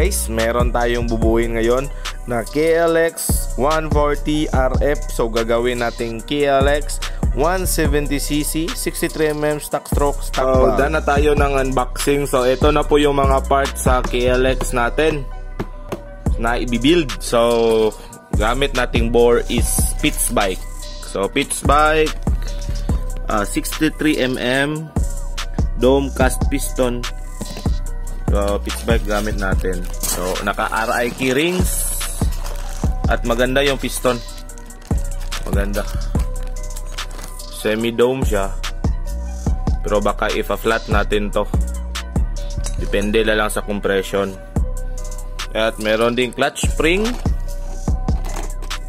guys, meron tayong bubuuin ngayon na KLX 140 RF. So gagawin nating KLX 170cc 63mm stock stroke stock valve. Done na tayo ng unboxing. So ito na po yung mga parts sa KLX natin na i-build. So gamit nating bore is Pitts bike. So Pitts bike 63mm dome cast piston. So Pitts bike gamit natin. So naka RI key rings at maganda yung piston. Maganda. Semi dome siya. Pero baka ipa-flat natin to. Depende na lang sa compression. At meron ding clutch spring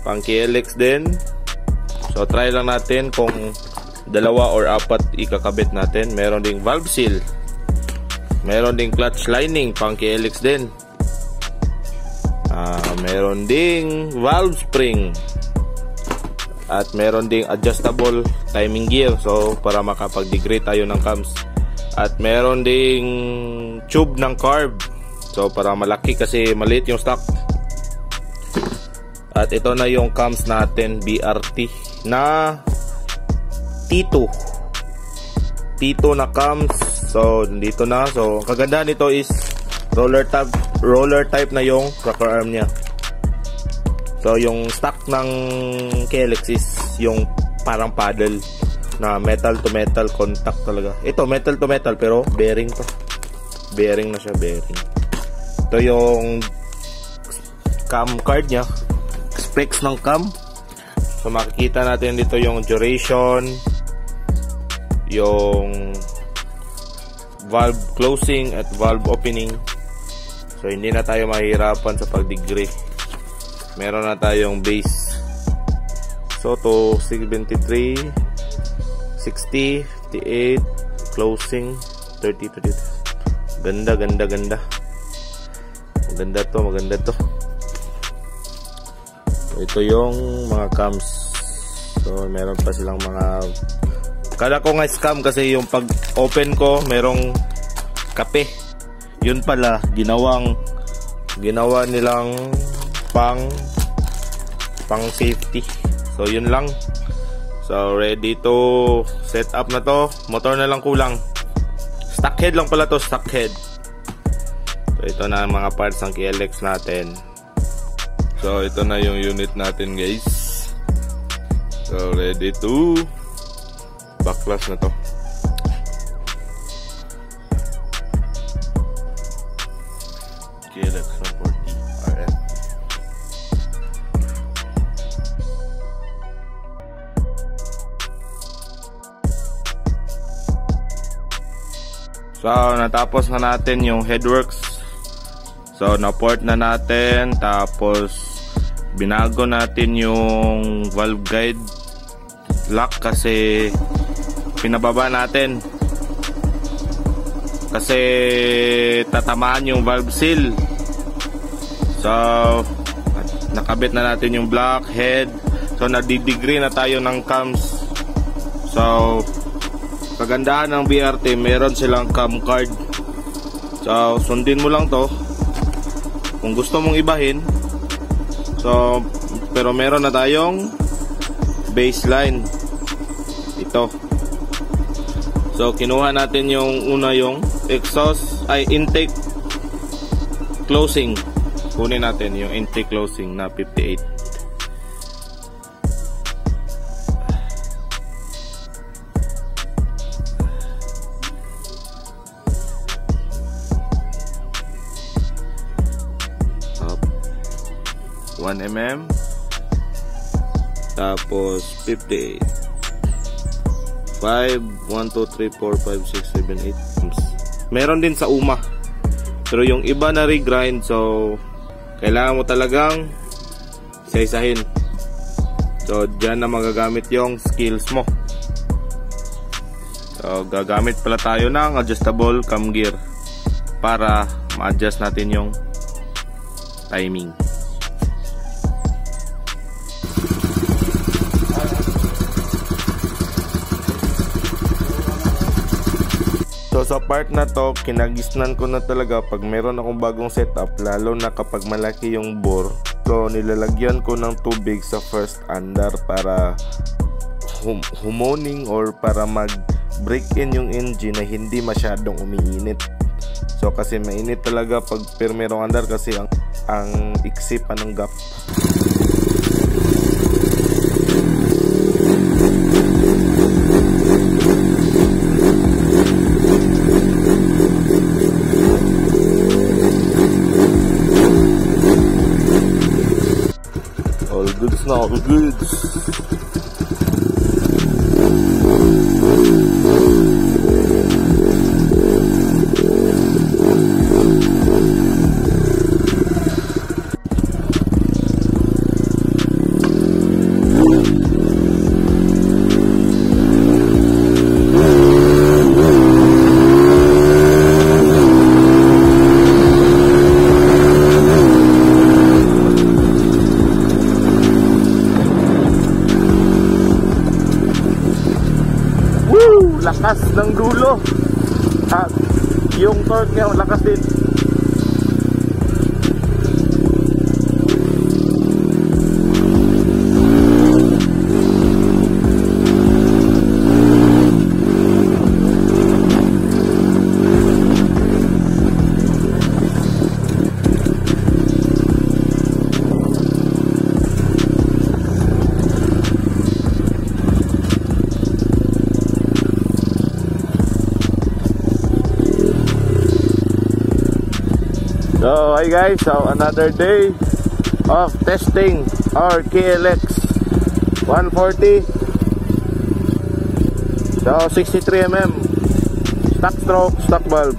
pang KLX din. So try lang natin kung dalawa or apat ikakabit natin. Meron ding valve seal. Meron ding clutch lining pang KLX din. Meron ding valve spring. At meron ding adjustable timing gear. So para makapag-degrade tayo ng cams. At meron ding tube ng carb. So para malaki kasi maliit yung stock. At ito na yung cams natin, BRT na T2 na cams. So dito na. So kagandahan nito is roller type na yung rocker arm niya. So yung stock ng KLX is yung parang paddle na metal to metal contact talaga. Ito metal to metal pero bearing to. Bearing na siya, bearing. Ito yung cam card niya. Specs ng cam. So makikita natin dito yung duration, yung valve closing at valve opening. So hindi na tayo mahirapan sa pag-degree. Meron na tayong base. So to 73, 60, 58, closing 30, 30. Ganda. Maganda to. Ito yung mga cams. So meron pa silang mga, kala ko nga scam kasi yung pag open ko merong kape. Yun pala ginawa nilang pang safety. So yun lang. So ready to set up na to. Motor na lang kulang. Stock head lang pala to, stock head. So ito na ang mga parts ng KLX natin. So ito na yung unit natin guys. So ready to backlash na to. KLX 140 RF. So natapos na natin yung headworks. So na-port na natin. Tapos binago natin yung valve guide lock kasi pinababa natin kasi tatamaan yung valve seal. So nakabit na natin yung block head. So nadidegree na tayo ng cams. So kagandahan ng BRT, meron silang cam card. So sundin mo lang to kung gusto mong ibahin. So pero meron na tayong baseline ito. So kinuha natin yung una, yung exhaust ay intake closing. Kunin natin yung intake closing na 58. Up 1 mm. Tapos 58. 5, 1, 2, 3, 4, 5, 6, 7, 8. Meron din sa UMA. Pero yung iba na regrind, so kailangan mo talagang isa-isahin. So dyan na magagamit yung skills mo. So gagamit pala tayo ng adjustable cam gear para ma-adjust natin yung timing. So sa part na to, kinagisnan ko na talaga pag meron akong bagong setup, lalo na kapag malaki yung bore. So nilalagyan ko ng tubig sa first andar para humoning or para mag break in yung engine na hindi masyadong umiinit. So kasi mainit talaga pag merong andar kasi ang iksi pa ng gap. All goods na, all goods. Lakas ng dulo at yung torque niya lakas din. So hi guys, so another day of testing our KLX 140. So 63mm stock stroke, stock valve.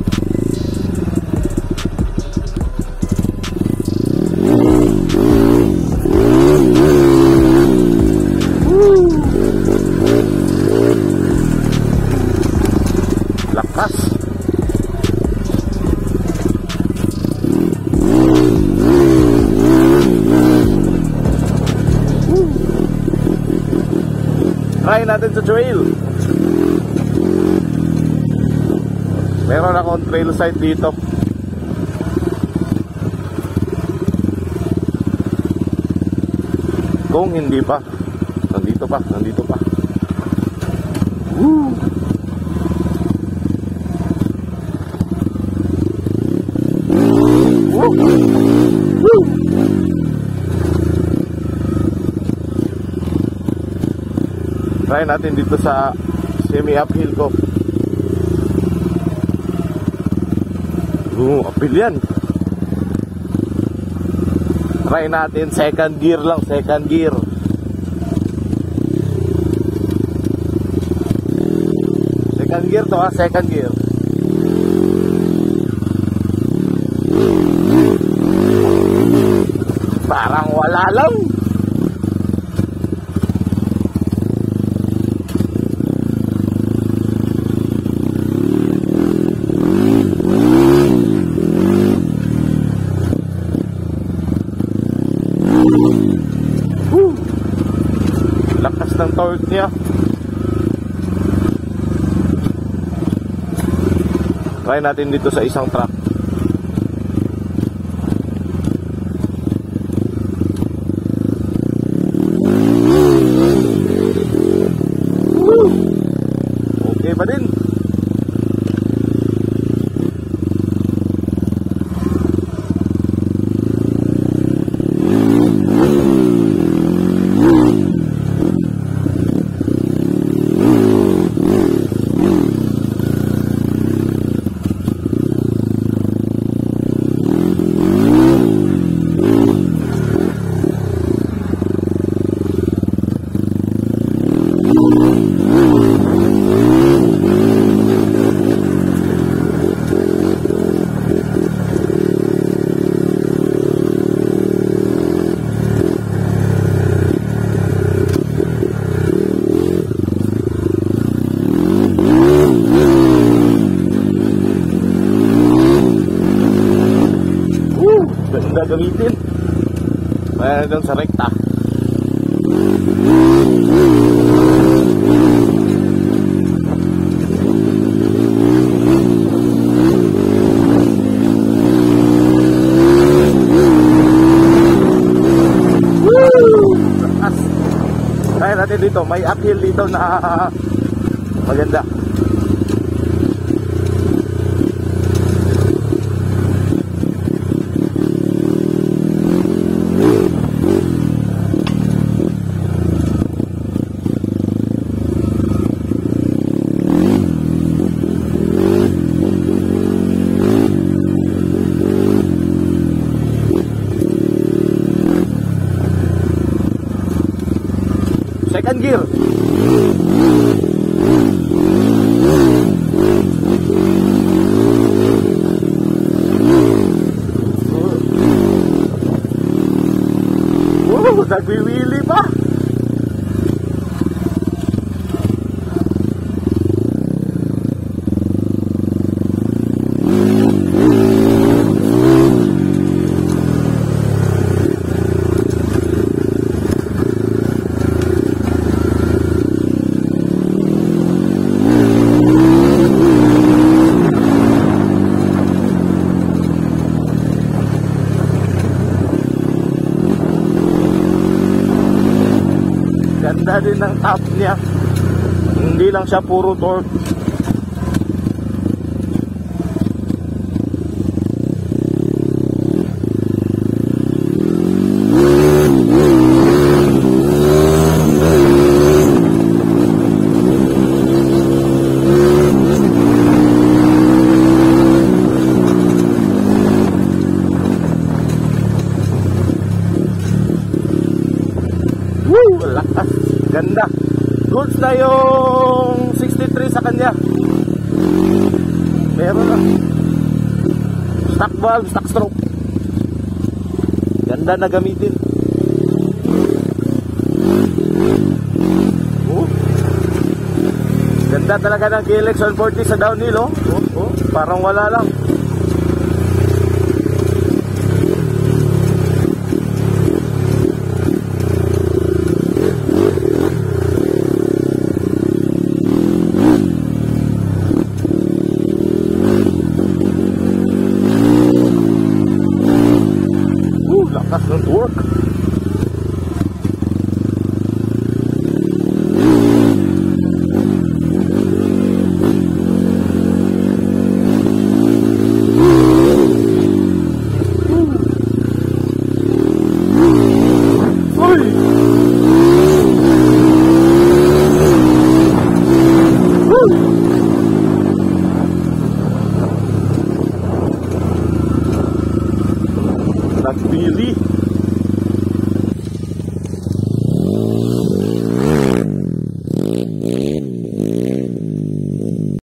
Lakas. Try natin sa trail. Meron akong trail site dito. Kung hindi pa, nandito pa. Woo! Woo! Woo! Try natin dito sa semi-uphill ko. Uphill yan. Try natin second gear lang, second gear. Second gear to second gear. Parang wala lang. Lakas ng torque niya. Try natin dito sa isang truck. Okay pa din. Gagamitin kaya doon sa rekta. dito, may uphill dito na maganda. Second gear. Nagwiwili pa. Ganda din ng top niya. Hindi lang siya puro torque. Woo! Lakas! Ganda! Goods na yung 63 sa kanya. Meron na stock valve, stock stroke. Ganda na gamitin. Ganda talaga ng KLX 140 sa downhill, oh. Parang wala lang. Lakas ng torque. Nagpili.